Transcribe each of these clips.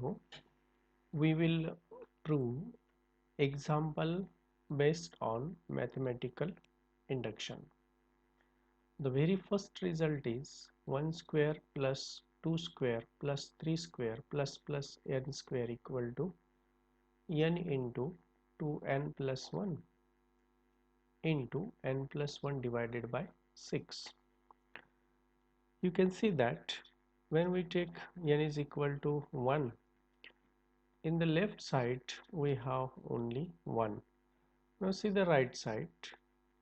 video, we will prove example based on mathematical induction. The very first result is 1 square plus 2 square plus 3 square plus n square equal to n into 2n plus 1 into n plus 1 divided by 6. You can see that when we take n is equal to 1, in the left side we have only 1. Now see the right side,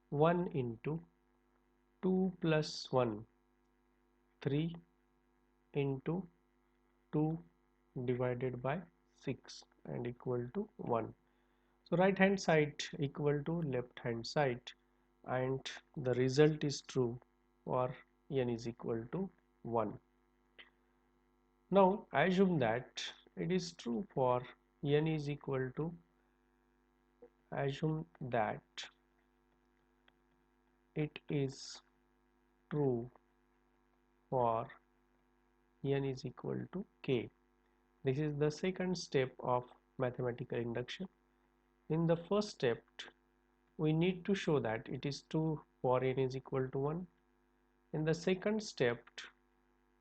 1 into 2 plus 1, 3 into 2 divided by 6 and equal to 1. So right hand side equal to left hand side, and the result is true for n is equal to 1. Now assume that it is true for n is equal to, assume that it is true for n is equal to k. This is the second step of mathematical induction. In the first step, we need to show that it is true for n is equal to 1. In the second step,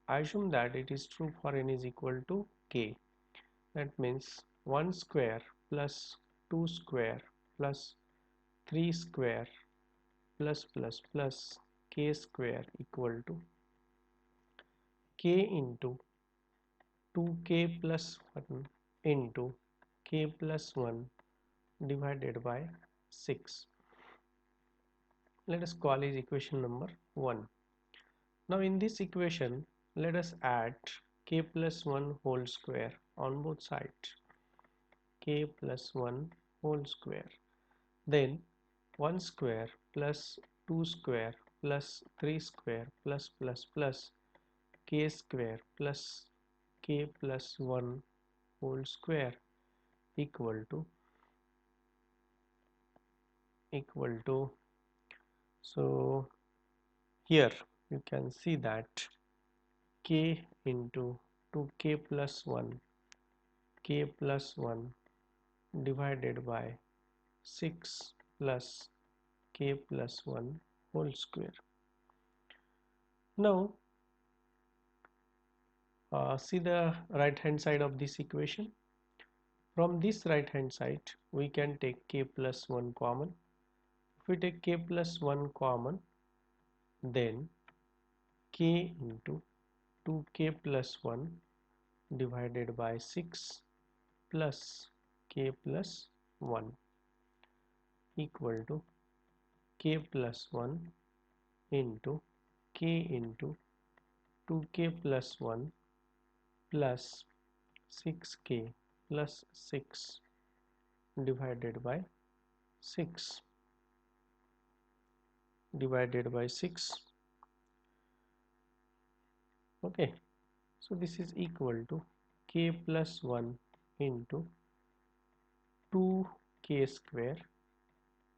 assume that it is true for n is equal to k. That means 1 square plus 2 square plus 3 square plus k square equal to k into 2k plus 1 into k plus 1 divided by 6. Let us call it equation number 1. Now in this equation, let us add k plus 1 whole square on both sides. K plus 1 whole square. Then 1 square plus 2 square plus 3 square plus k square plus k plus 1 whole square equal to, so here you can see that k into 2k plus 1 k plus 1 divided by 6 plus k plus 1 whole square. Now see the right hand side of this equation. From this right hand side we can take k plus 1 common. If we take k plus 1 common, then k into 2k plus 1 divided by 6 plus k plus 1 equal to k plus 1 into k into 2k plus 1 plus 6k plus 6 divided by 6 divided by 6. Okay, so this is equal to k plus 1 into 2k square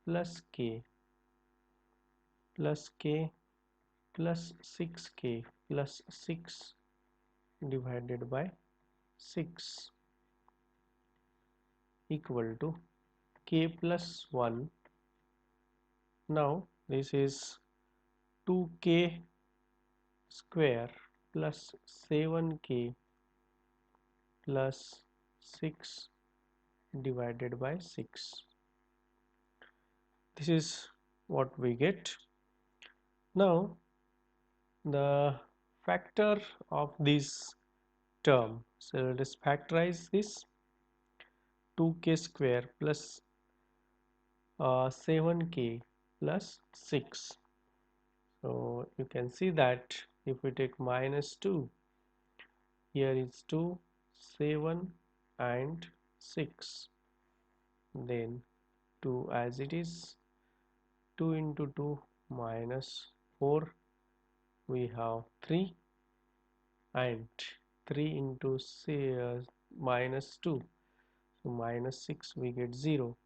plus k plus k plus 6k plus 6 divided by 6 equal to k plus 1. Now this is 2k square plus 7k plus 6 divided by 6. This is what we get. Now the factor of this term, so let us factorize this. 2k square plus 7k plus 6. So you can see that if we take minus 2, here is 2, 7 and 6, then 2 as it is, 2 into 2 minus 4, we have 3, and 3 into minus 2, so minus 6 we get 0.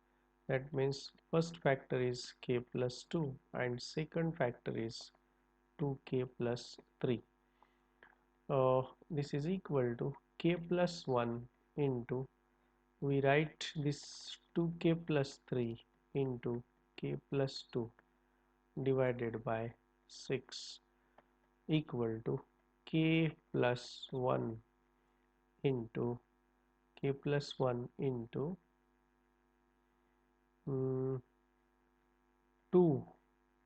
That means first factor is k plus 2 and second factor is 2k plus 3. This is equal to k plus 1 into, we write this 2k plus 3 into k plus 2 divided by 6 equal to k plus 1 into k plus 1 into 2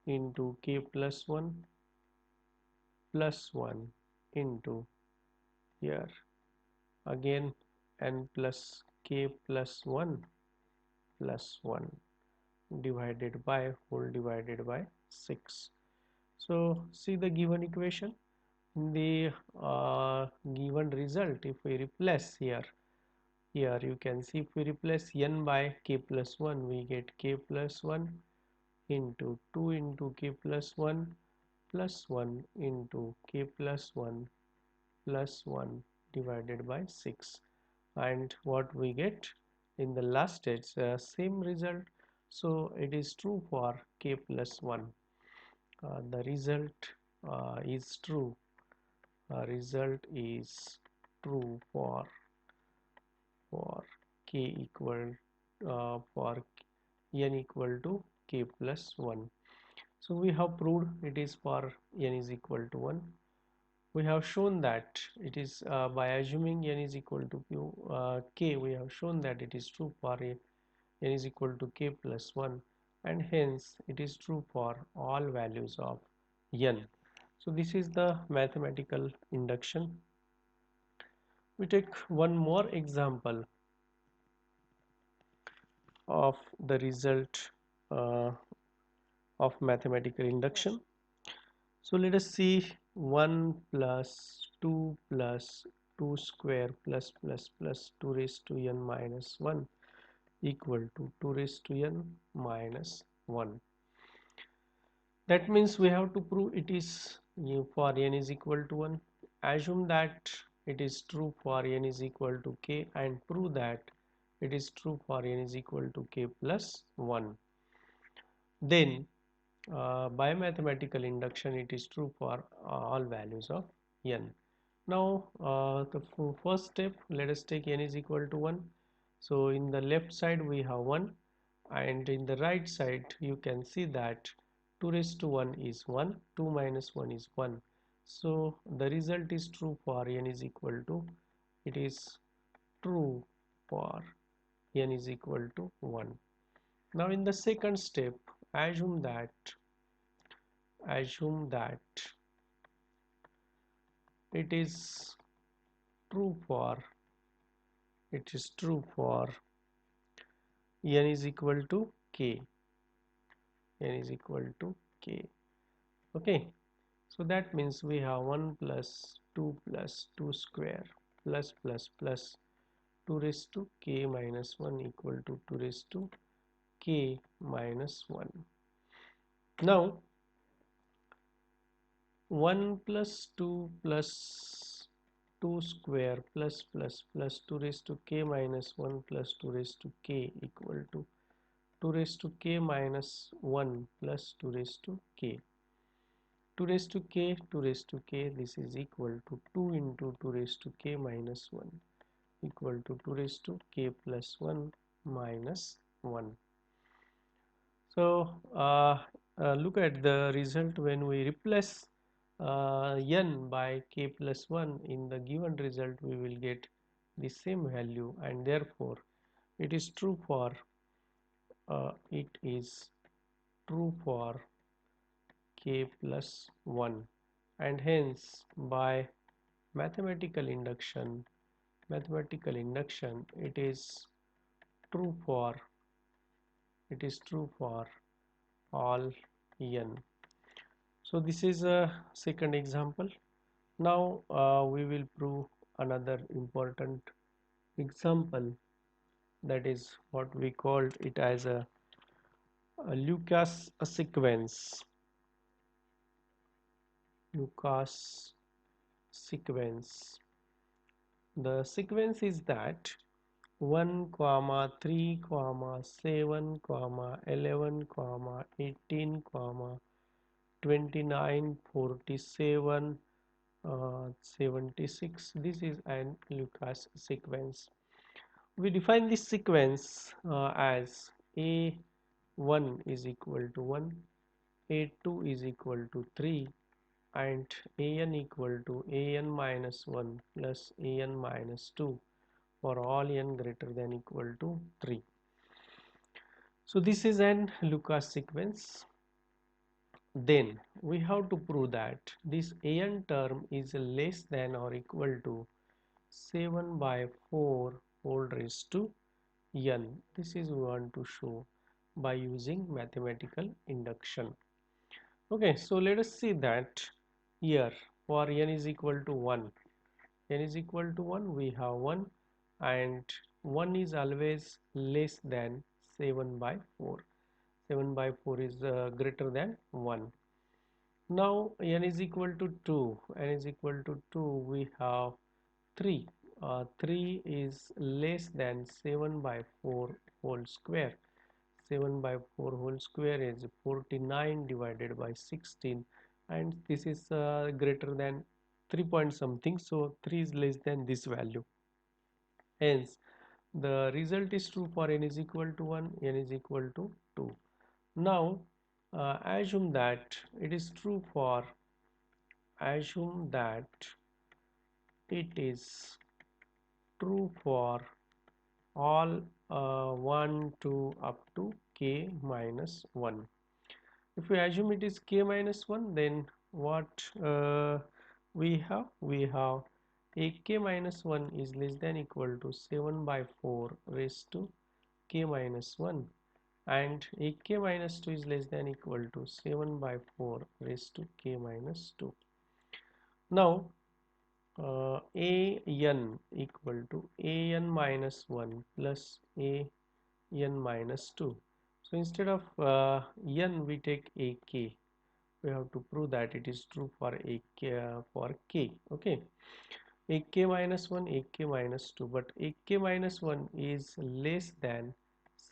into k plus 1 plus 1 into here again n plus k plus 1 plus 1 divided by whole divided by 6. So see the given equation. In the given result, if we replace here you can see, if we replace n by k plus 1, we get k plus 1 into 2 into k plus 1 plus 1 into k plus 1 plus 1 divided by 6, and what we get in the last stage, same result. So it is true for k plus 1. The result is true. Result is true for k equal for n equal to k plus 1. So we have proved it is for n is equal to 1. We have shown that it is by assuming n is equal to k, we have shown that it is true for n is equal to k plus 1, and hence it is true for all values of n. So this is the mathematical induction. We take one more example of the result uh, of mathematical induction. So let us see 1 plus 2 plus 2 square plus 2 raised to n minus 1 equal to 2 raised to n minus 1. That means we have to prove it is for n is equal to 1. Assume that it is true for n is equal to k, and prove that it is true for n is equal to k plus 1. Then by mathematical induction it is true for all values of n. Now the first step, let us take n is equal to 1. So in the left side we have 1, and in the right side you can see that 2 raised to 1 is 1, 2 minus 1 is 1. So the result is true for n is equal to, it is true for n is equal to 1. Now in the second step, assume that assume that it is true for it is true for n is equal to k, n is equal to k. Okay, so that means we have 1 plus 2 square plus 2 raised to k minus 1 equal to 2 raised to k minus 1. Now 1 plus 2 plus 2 square plus 2 raised to k minus 1 plus 2 raised to k equal to 2 raised to k minus 1 plus 2 raised to k. 2 raised to k, 2 raised to k, this is equal to 2 into 2 raised to k minus 1 equal to 2 raised to k plus 1 minus 1. So look at the result. When we replace n by k plus 1 in the given result, we will get the same value, and therefore it is true for it is true for k plus 1, and hence by mathematical induction it is true for all n. So this is a second example. Now we will prove another important example, that is what we called it as a Lucas sequence. Lucas sequence. The sequence is that 1 comma 3 comma 7 comma 11 comma 18 comma 29 47 76. This is an Lucas sequence. We define this sequence as a1 is equal to 1, a2 is equal to 3, and an equal to an minus 1 plus an minus 2 for all n greater than equal to 3. So this is an Lucas sequence. Then we have to prove that this an term is less than or equal to 7 by 4 whole raised to n. This is we want to show by using mathematical induction. Okay, so let us see that here for n is equal to 1. N is equal to 1, we have 1, and 1 is always less than 7 by 4. 7 by 4 is greater than 1. Now n is equal to 2. N is equal to 2, we have 3. 3 is less than 7 by 4 whole square. 7 by 4 whole square is 49 divided by 16, and this is greater than 3 point something, so 3 is less than this value. Hence the result is true for n is equal to 1, n is equal to 2. Now assume that it is true for, assume that it is true for all 1 to up to k minus 1. If we assume it is k minus 1, then what we have? We have a k minus 1 is less than equal to 7 by 4 raised to k minus 1, and a k minus 2 is less than equal to 7 by 4 raised to k minus 2. Now a n equal to a n minus 1 plus a n minus 2. So instead of n we take a k. We have to prove that it is true for a k, for k. Okay, a k minus 1, a k minus 2, but a k minus 1 is less than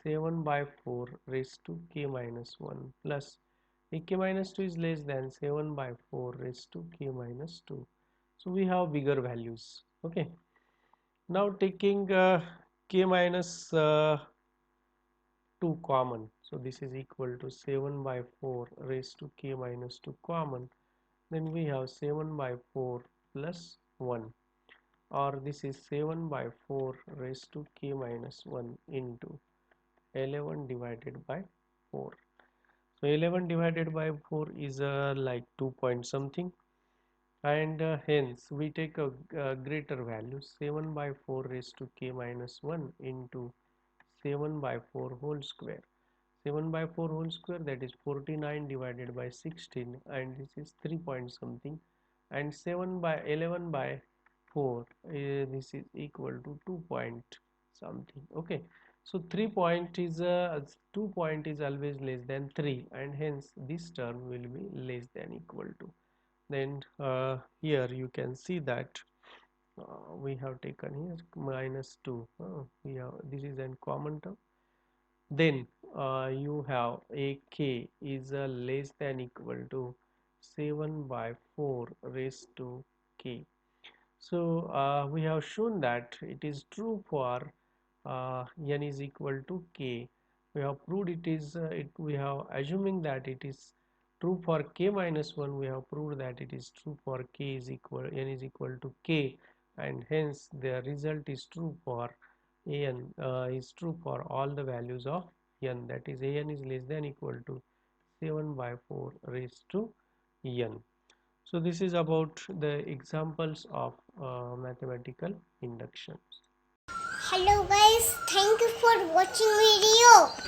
7 by 4 raised to k minus 1 plus a k minus 2 is less than 7 by 4 raised to k minus 2. So we have bigger values. Okay, now taking k minus 2 common, so this is equal to 7 by 4 raised to k minus 2 common, then we have 7 by 4 plus 1, or this is 7 by 4 raised to k minus 1 into 11 divided by 4. So 11 divided by 4 is like 2 point something, and hence we take a greater value, 7 by 4 raised to k minus 1 into 7 by 4 whole square. 7 by 4 whole square, that is 49 divided by 16, and this is 3 point something, and 7 by 11 by 4, this is equal to 2 point something. Okay, so 3 point is 2 point is always less than 3, and hence this term will be less than equal to. Then here you can see that we have taken here minus 2. We have, this is a common term. Then you have a k is less than equal to 7 by 4 raised to k. So we have shown that it is true for n is equal to k. We have proved it is we have assuming that it is true for k minus 1. We have proved that it is true for k is equal, n is equal to k, and hence the result is true for an is true for all the values of n, that is an is less than equal to 7 by 4 raised to n. So this is about the examples of mathematical inductions. Hello guys, thank you for watching video.